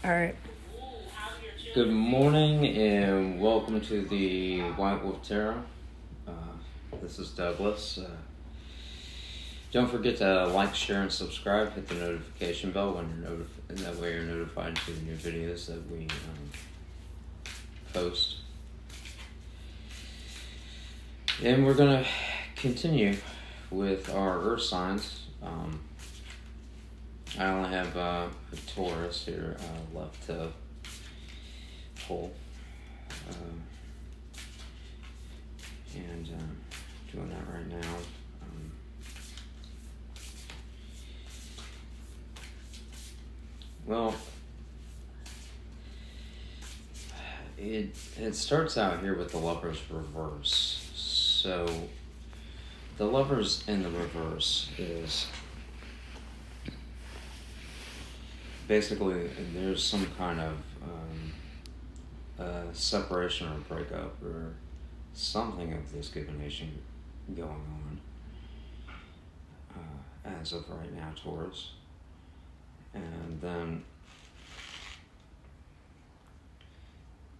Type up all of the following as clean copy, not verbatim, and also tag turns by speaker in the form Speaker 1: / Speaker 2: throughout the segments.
Speaker 1: All right.
Speaker 2: Good morning and welcome to the White Wolf Tarot. Uh, this is Douglas. Don't forget to like, share, and subscribe. Hit the notification bell when you're and that way you're notified to the new videos that we post. And we're gonna continue with our Earth signs. I only have a Taurus here left to pull. And doing that right now. Well, it starts out here with the Lovers reverse. So the Lovers in the reverse is basically there's some kind of separation or breakup or something of this divination going on as of right now, Taurus. And then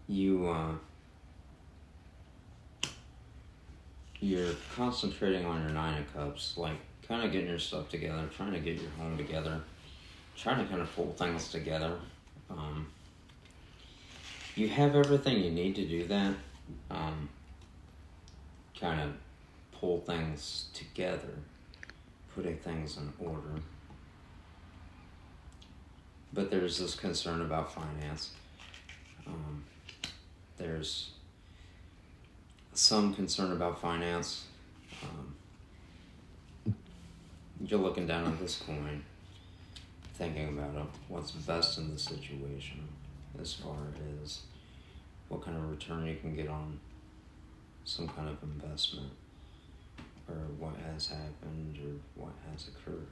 Speaker 2: you're concentrating on your Nine of Cups, like kind of getting your stuff together, trying to get your home together, trying to kind of pull things together. You have everything you need to do that, kind of pull things together, putting things in order. But there's this concern about finance. There's some concern about finance. You're looking down at this coin, thinking about what's best in the situation as far as what kind of return you can get on some kind of investment, or what has happened, or what has occurred.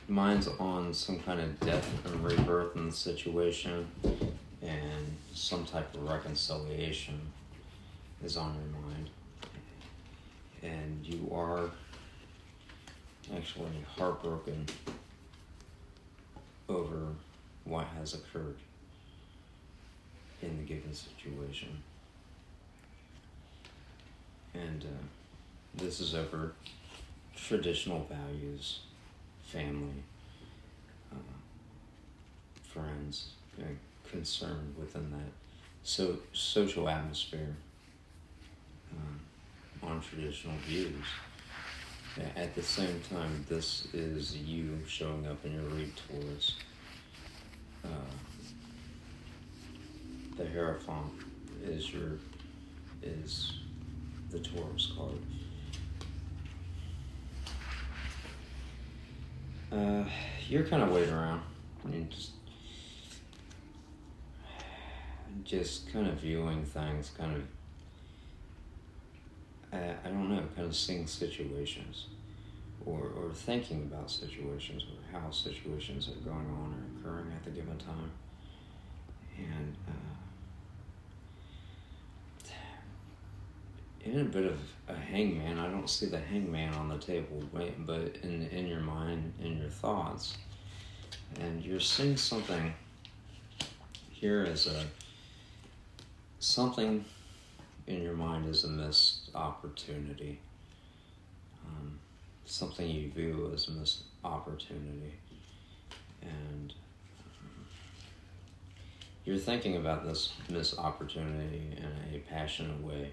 Speaker 2: Mine's on some kind of death and rebirth in the situation, and some type of reconciliation is on your mind. And you are actually heartbroken over what has occurred in the given situation. And this is over traditional values, family, friends, concerned within that social atmosphere, on traditional views. At the same time, this is you showing up in your read Taurus. The Hierophant is the Taurus card. You're kind of waiting around. I mean, just kind of viewing things, kind of, I don't know, kind of seeing situations, or thinking about situations, or how situations are going on or occurring at the given time. And in a bit of a hangman, I don't see the hangman on the table, but in your mind, in your thoughts, and you're seeing something here as something in your mind is a missed opportunity, something you view as a missed opportunity, and you're thinking about this missed opportunity in a passionate way.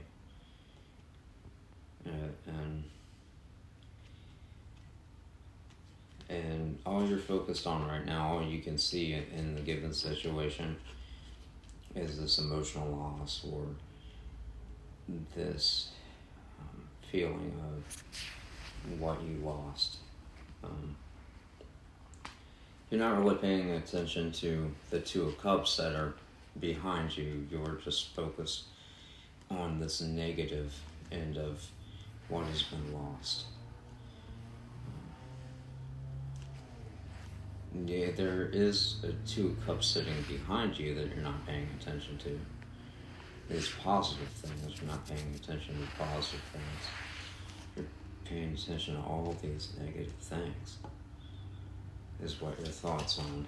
Speaker 2: And all you're focused on right now, all you can see in the given situation, is this emotional loss, or this feeling of what you lost. You're not really paying attention to the Two of Cups that are behind you. You're just focused on this negative end of what has been lost. Yeah, there is a Two of Cups sitting behind you that you're not paying attention to. these positive things. You're not paying attention to positive things. You're paying attention to all these negative things. Is what your thoughts on.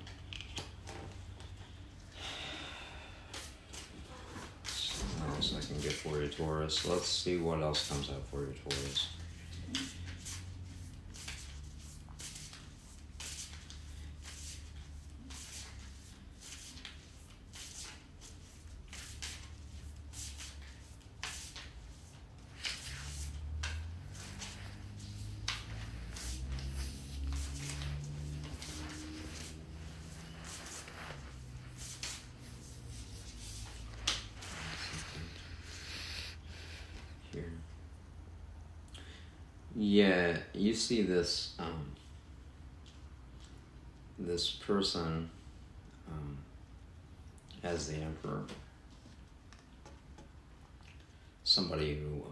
Speaker 2: What else I can get for you, Taurus? Let's see what else comes out for you, Taurus. Here. Yeah, you see this this person as the Emperor. Somebody who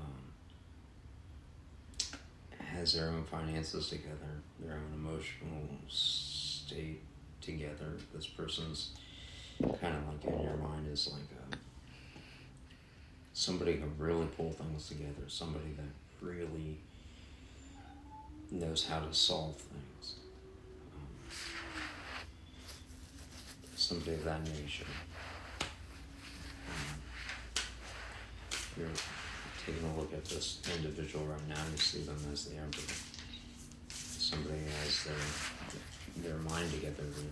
Speaker 2: has their own finances together, their own emotional state together. This person's kind of like in your mind is like somebody who can really pull things together, somebody that really knows how to solve things. Somebody of that nature. You're taking a look at this individual right now, you see them as the Emperor. Somebody has their mind together, their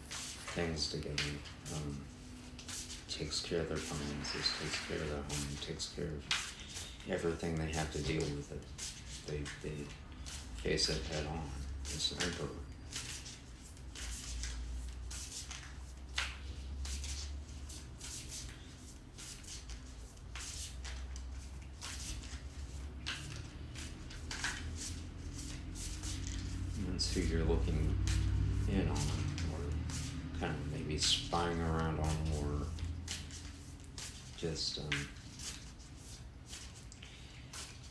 Speaker 2: things together, takes care of their finances, takes care of their home, takes care of everything they have to deal with it. They face it head on. This Emperor. That's who you're looking in on, or kind of maybe spying around on, or just,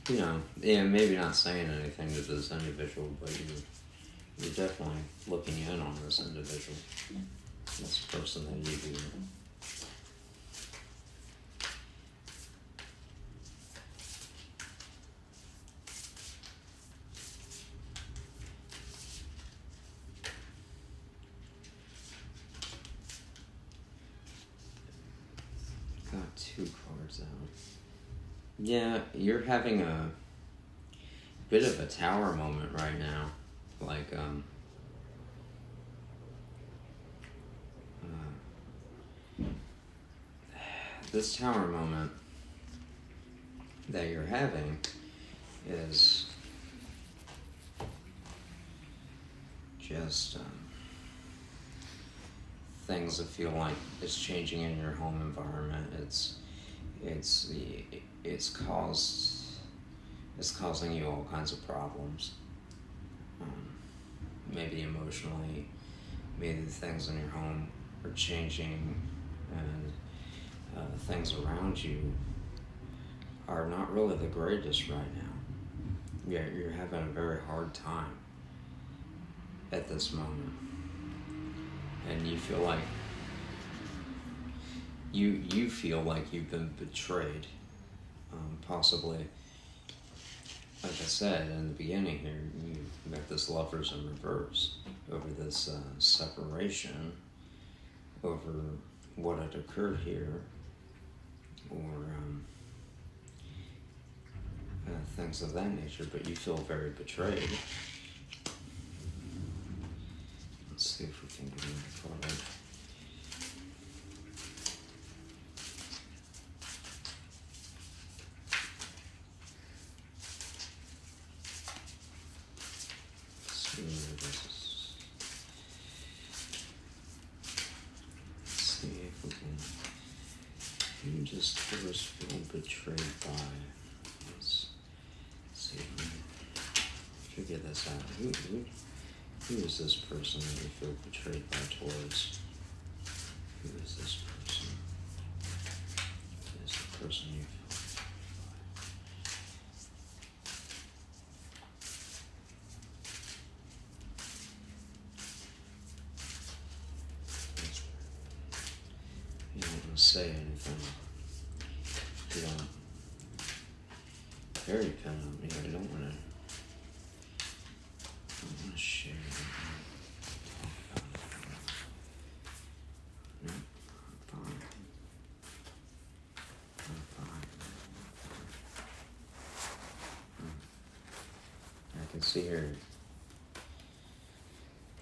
Speaker 2: yeah, maybe not saying anything to this individual, but you're definitely looking in on this individual, this person that you do. Got 2 cards out. Yeah, you're having a bit of a tower moment right now. Like, this tower moment that you're having is just things that feel like it's changing in your home environment. It's causing you all kinds of problems. Maybe emotionally, maybe the things in your home are changing, and things around you are not really the greatest right now. You're having a very hard time at this moment, and you feel like you feel like you've been betrayed, possibly. Like I said in the beginning here, you got this Lovers in reverse over this separation, over what had occurred here, or things of that nature, but you feel very betrayed. Let's see if we can get another card. Who does Taurus feel betrayed by? Let's see if we can figure this out. Who is this person that you feel betrayed by, Taurus? Who is this person? Who is the person you feel betrayed by? You don't want to say anything. You very dependent. You don't want to share. No, I'm fine. I'm fine. I can see here.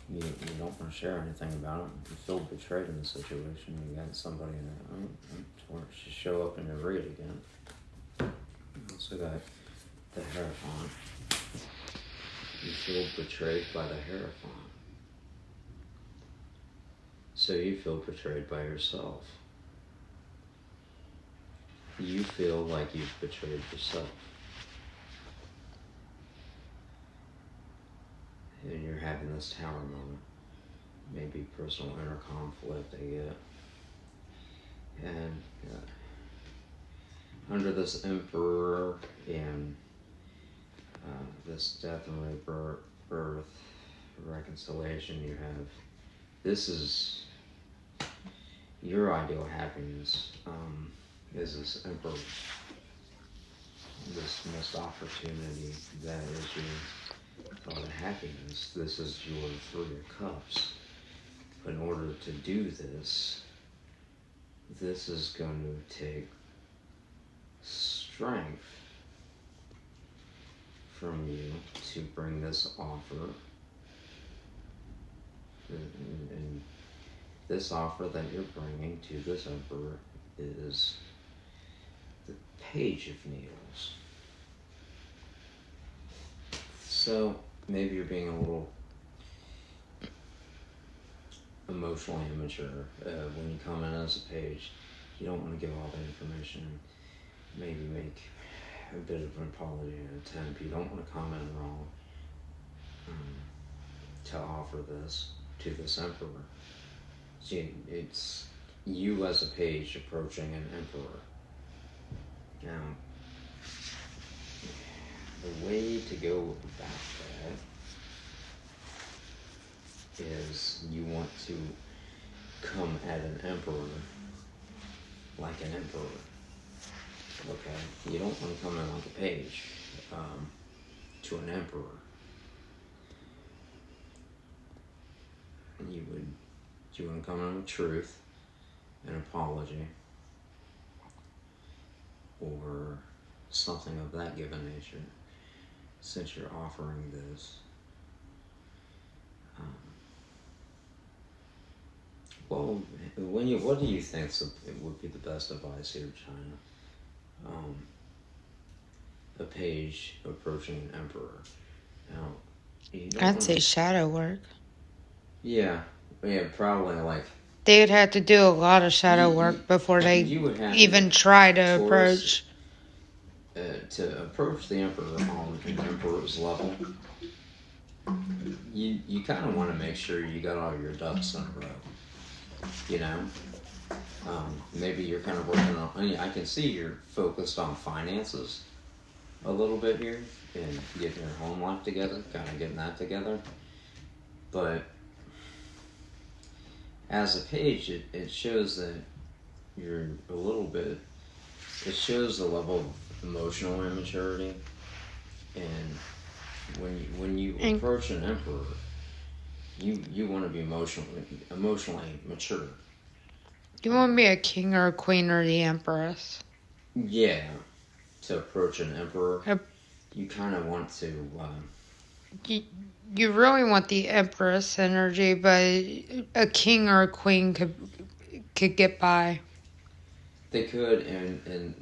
Speaker 2: You don't want to share anything about it. You feel betrayed in the situation. You got somebody that Taurus, you show up and you read again. You also got the Hierophant. You feel betrayed by the Hierophant. So you feel betrayed by yourself. You feel like you've betrayed yourself. And you're having this tower moment. Maybe personal inner conflict, I get. And under this Emperor and this death and rebirth reconciliation you have, this is your ideal happiness, is this Emperor, this missed opportunity that is your thought of happiness. This is your Three of Cups. But in order to do this, this is going to take strength from you to bring this offer. And this offer that you're bringing to this Emperor is the Page of Needles. So maybe you're being a little emotionally immature when you come in as a page. You don't want to give all the information. Maybe make a bit of an apology and attempt. You don't want to come in wrong to offer this to this Emperor. See, it's you as a page approaching an Emperor. Now, the way to go about that is you want to come at an Emperor like an Emperor. Okay? You don't want to come in like a page to an Emperor. You want to come in with truth, an apology, or something of that given nature, since you're offering this. Well, what do you think would be the best advice here, China? A page approaching an Emperor. Now,
Speaker 1: I'd say shadow work.
Speaker 2: Yeah, probably like.
Speaker 1: They would have to do a lot of shadow work before they even try to approach.
Speaker 2: To approach the Emperor on an Emperor's level, you kind of want to make sure you got all your ducks in a row. You know, maybe you're kind of working on. I can see you're focused on finances a little bit here and getting your home life together, kind of getting that together. But as a page, it shows that you're a little bit. It shows the level of emotional immaturity, and when you approach an Emperor, you want to be emotionally mature.
Speaker 1: You want to be a king or a queen or the Empress.
Speaker 2: Yeah, to approach an Emperor, you kind of want to.
Speaker 1: You really want the Empress energy, but a king or a queen could get by.
Speaker 2: They could, and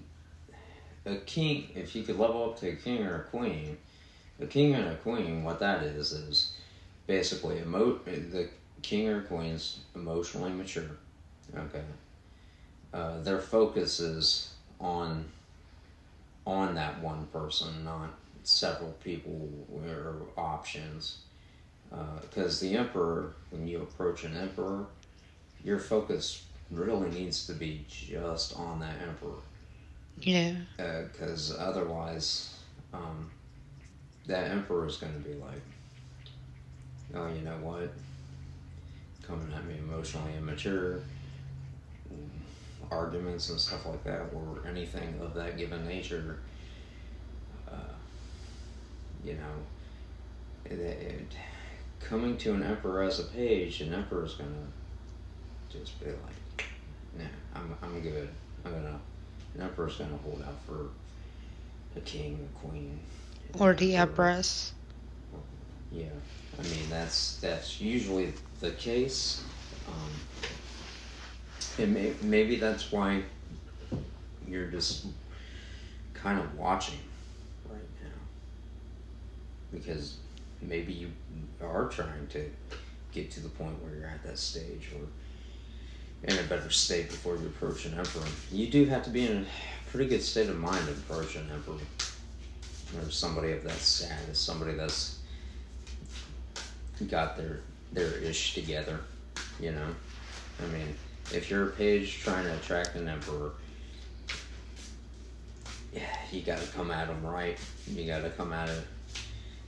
Speaker 2: a king, if you could level up to a king or a queen, and a queen, what that is basically the king or queen's emotionally mature. Okay, their focus is on that one person, not several people or options. Because the Emperor, when you approach an Emperor, your focus really needs to be just on that Emperor.
Speaker 1: Yeah.
Speaker 2: Because otherwise, that Emperor is going to be like, oh, you know what? Coming at me emotionally immature, arguments and stuff like that, or anything of that given nature. you know, coming to an emperor as a page, an emperor's gonna just be like, nah, I'm good. An emperor's gonna hold out for a king, a queen,
Speaker 1: Or the empress.
Speaker 2: Yeah, I mean that's usually the case, and maybe that's why you're just kind of watching right now, because maybe you are trying to get to the point where you're at that stage or in a better state before you approach an emperor. You do have to be in a pretty good state of mind to approach an emperor or somebody of that status, somebody that's got their ish together, you know. I mean, if you're a page trying to attract an emperor, yeah, you got to come at them right. You got to come at it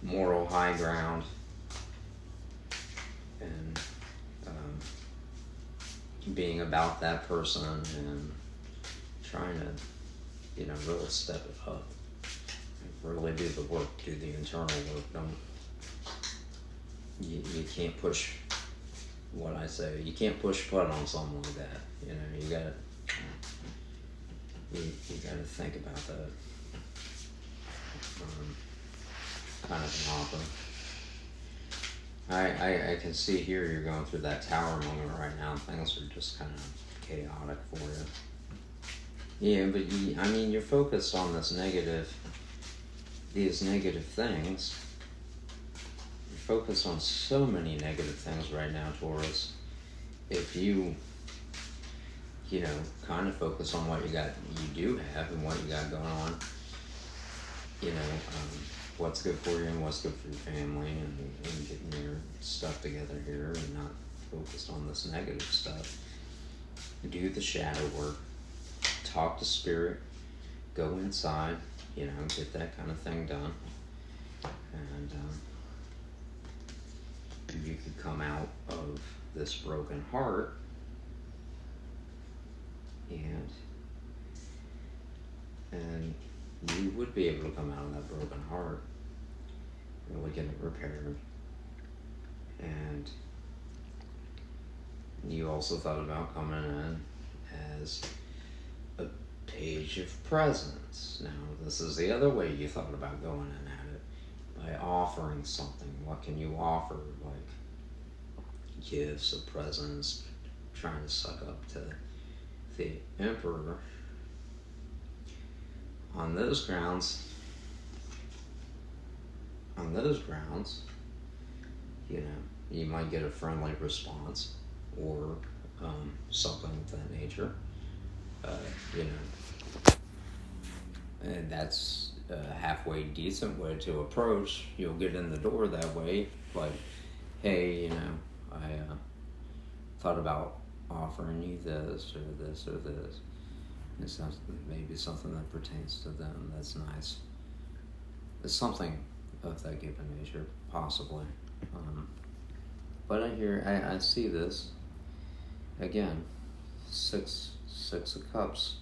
Speaker 2: moral high ground, and being about that person and trying to, really step it up. Really do the work, do the internal work. You can't push what I say. You can't push put on something like that. You gotta think about that. Kind of an offer. I can see here you're going through that tower moment right now. Things are just kind of chaotic for you. Yeah, but you're focused on these negative things. You're focused on so many negative things right now, Taurus. If you kind of focus on what you do have and what you got going on, what's good for you and what's good for your family, and getting your stuff together here and not focused on this negative stuff. Do the shadow work, talk to spirit, go inside, get that kind of thing done, and you could come out of this broken heart and you would be able to come out of that broken heart, really get it repaired. And you also thought about coming in as a page of presence. Now, this is the other way you thought about going in at it, by offering something. What can you offer? Like gifts or presents, trying to suck up to the emperor. On those grounds, you might get a friendly response or something of that nature. And that's a halfway decent way to approach. You'll get in the door that way, like, hey, I thought about offering you this or this or this. It's maybe something that pertains to them. That's nice. It's something of that given nature, possibly. But I see this again. Six of Cups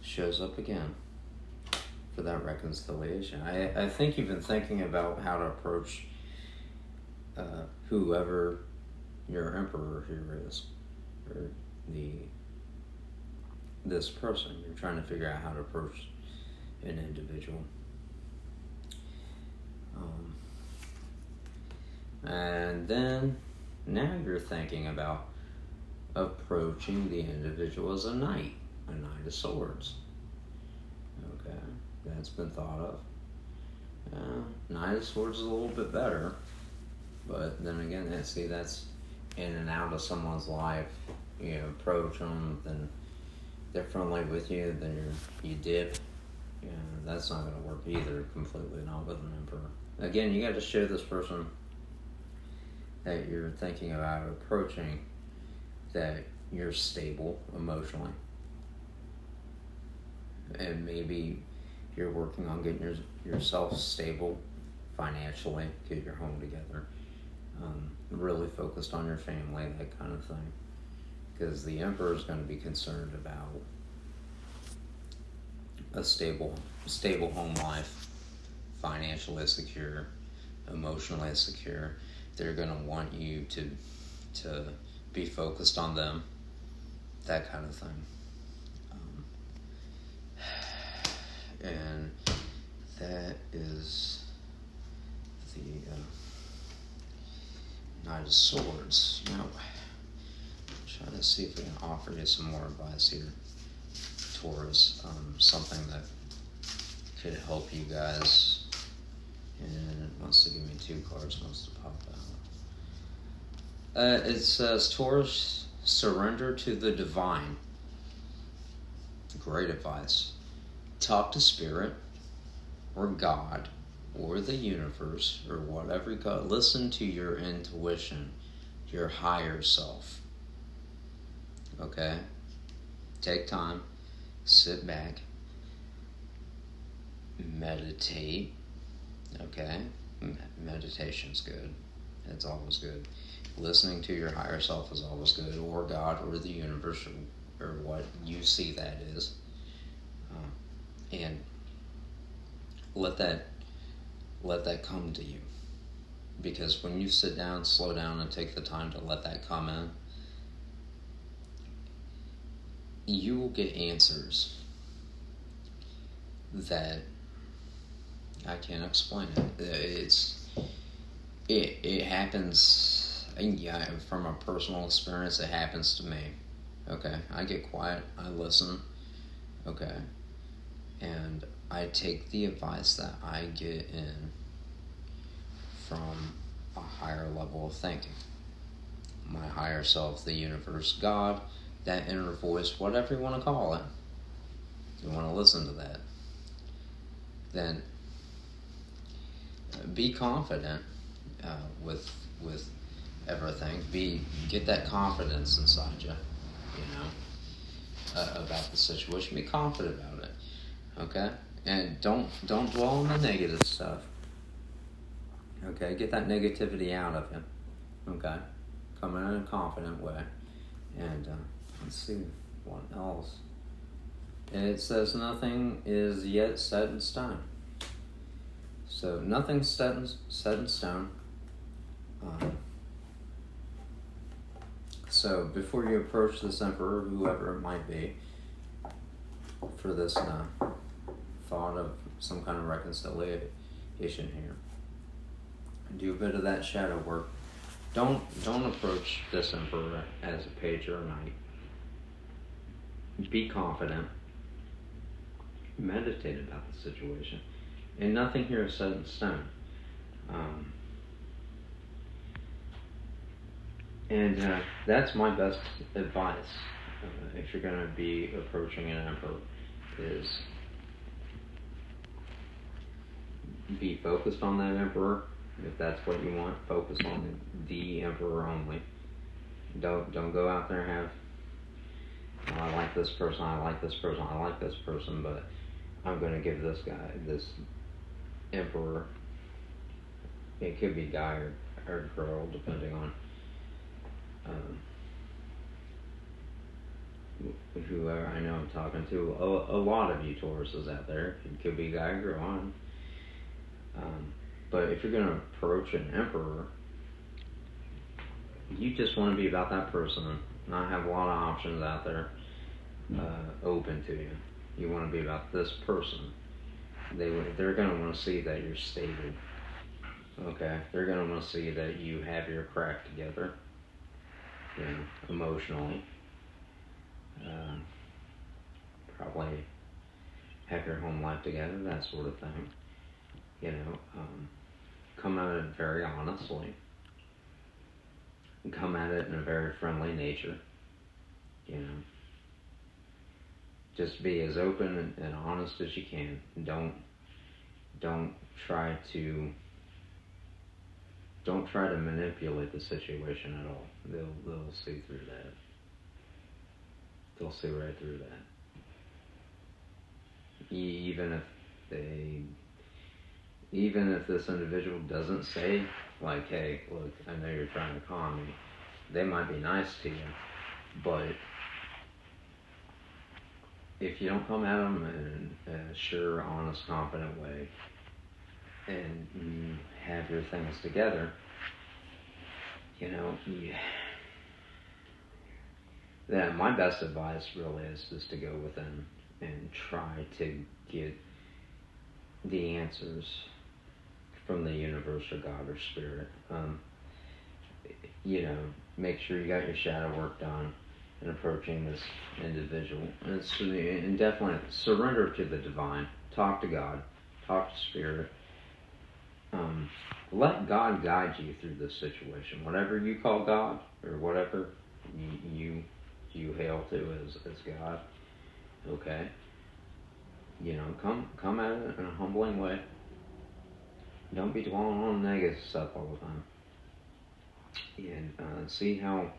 Speaker 2: shows up again for that reconciliation. I think you've been thinking about how to approach whoever your emperor here is, or this person. You're trying to figure out how to approach an individual. And then now you're thinking about approaching the individual as a Knight of Swords. Okay, that's been thought of. Knight of Swords is a little bit better, but then again, that's in and out of someone's life. You approach them, then they're friendly with you, then you dip. That's not going to work either, completely not with an emperor. Again, you got to show this person that you're thinking about approaching, that you're stable emotionally, and maybe you're working on getting yourself stable financially, get your home together, really focused on your family, that kind of thing, because the emperor is going to be concerned about a stable home life financially secure, emotionally secure. They're going to want you to be focused on them, that kind of thing. And that is the Knight of Swords. Now, try to see if we can offer you some more advice here, Taurus. Something that could help you guys. And it wants to give me 2 cards, wants to pop out. It says, Taurus, surrender to the divine. Great advice. Talk to Spirit, or God, or the universe, or whatever God. Listen to your intuition, your higher self. Okay? Take time, sit back, meditate. Okay? Meditation's good. It's always good. Listening to your higher self is always good, or God, or the universe, or what you see that is. And let that come to you. Because when you sit down, slow down, and take the time to let that come in, you will get answers that I can't explain it. It happens. Yeah, from a personal experience, it happens to me. Okay, I get quiet, I listen. Okay, and I take the advice that I get in from a higher level of thinking. My higher self, the universe, God, that inner voice, whatever you want to call it. If you want to listen to that, then be confident with everything. Get that confidence inside you, about the situation. Be confident about it, okay? And don't dwell on the negative stuff. Okay, get that negativity out of you. Okay, come in a confident way. And let's see what else. It says nothing is yet set in stone. So nothing's set in stone. So before you approach this emperor, whoever it might be, for this thought of some kind of reconciliation here, do a bit of that shadow work. Don't approach this emperor as a page or a knight. Be confident. Meditate about the situation. And nothing here is set in stone. And that's my best advice if you're going to be approaching an emperor, is be focused on that emperor. If that's what you want, focus on the emperor only. Don't go out there and have, oh, I like this person, I like this person, I like this person, but I'm going to give this guy, this emperor, it could be guy or girl, depending on whoever I know I'm talking to. A lot of you Tauruses out there, it could be guy or girl. But if you're going to approach an emperor, you just want to be about that person, not have a lot of options out there open to you. You want to be about this person. They're going to want to see that you're stable. Okay, they're going to want to see that you have your crap together, emotionally. Probably have your home life together, that sort of thing. Come at it very honestly. Come at it in a very friendly nature. Just be as open and honest as you can. Don't try to manipulate the situation at all. They'll see through that. They'll see right through that. Even if this individual doesn't say, like, hey, look, I know you're trying to con me, they might be nice to you, but if you don't come at them in a sure, honest, confident way, and you have your things together, then my best advice really is just to go within and try to get the answers from the universe or God or spirit. Make sure you got your shadow work done in approaching this individual, and definitely surrender to the divine. Talk to God, talk to spirit. Let God guide you through this situation, whatever you call God or whatever you hail to as God. Okay, come at it in a humbling way. Don't be dwelling on negative stuff all the time. And see how.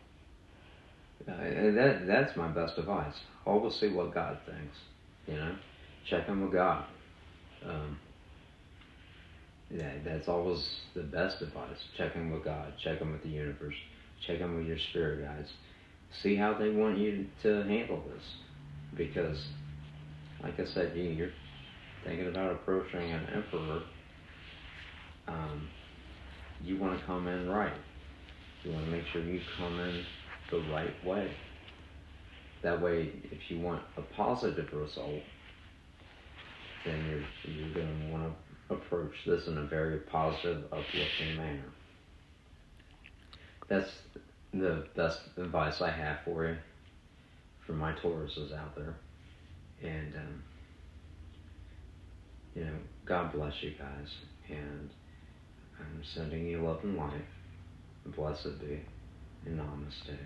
Speaker 2: That's my best advice. Always see what God thinks. Check in with God. That's always the best advice. Check in with God. Check in with the universe. Check in with your spirit guides. See how they want you to handle this. Because, like I said, you're thinking about approaching an emperor. You want to come in right. You want to make sure you come in the right way. That way, if you want a positive result, then you're going to want to approach this in a very positive, uplifting manner. That's the best advice I have for you, for my Tauruses out there. And, God bless you guys. And I'm sending you love and light. Blessed be. And namaste.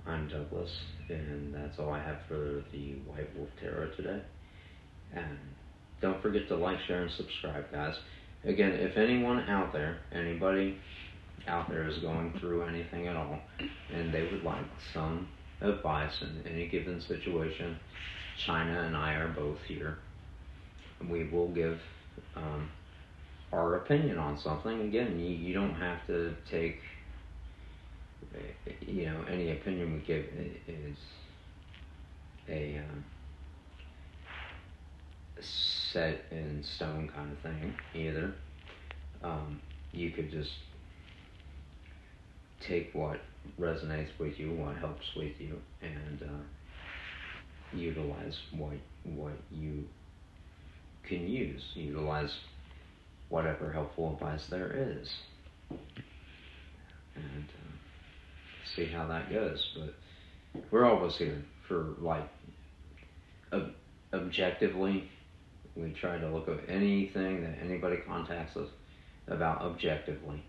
Speaker 2: I'm Douglas, and that's all I have for the White Wolf Tarot today. And don't forget to like, share, and subscribe, guys. Again, if anybody out there is going through anything at all, and they would like some advice in any given situation, China and I are both here. We will give our opinion on something. Again, you don't have to take, any opinion we give is a set in stone kind of thing either. You could just take what resonates with you, what helps with you, and utilize what you can use. Utilize whatever helpful advice there is, and see how that goes. But we're always here for objectively. We try to look at anything that anybody contacts us about objectively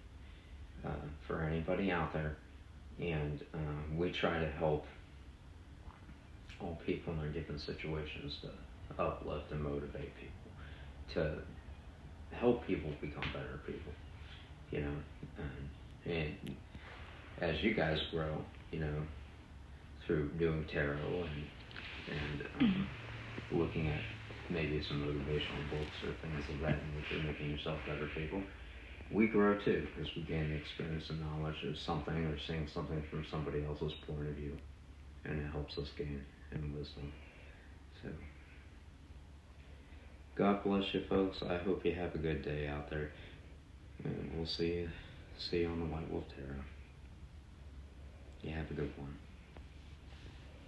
Speaker 2: for anybody out there, and we try to help all people in their given situations to uplift and motivate people, to help people become better people, and as you guys grow, through doing tarot and looking at maybe some motivational books or things of that nature, making yourself better people, we grow too, because we gain experience and knowledge of something or seeing something from somebody else's point of view, and it helps us gain in wisdom. So, God bless you, folks. I hope you have a good day out there, and we'll see you on the White Wolf Tarot. You have a good one.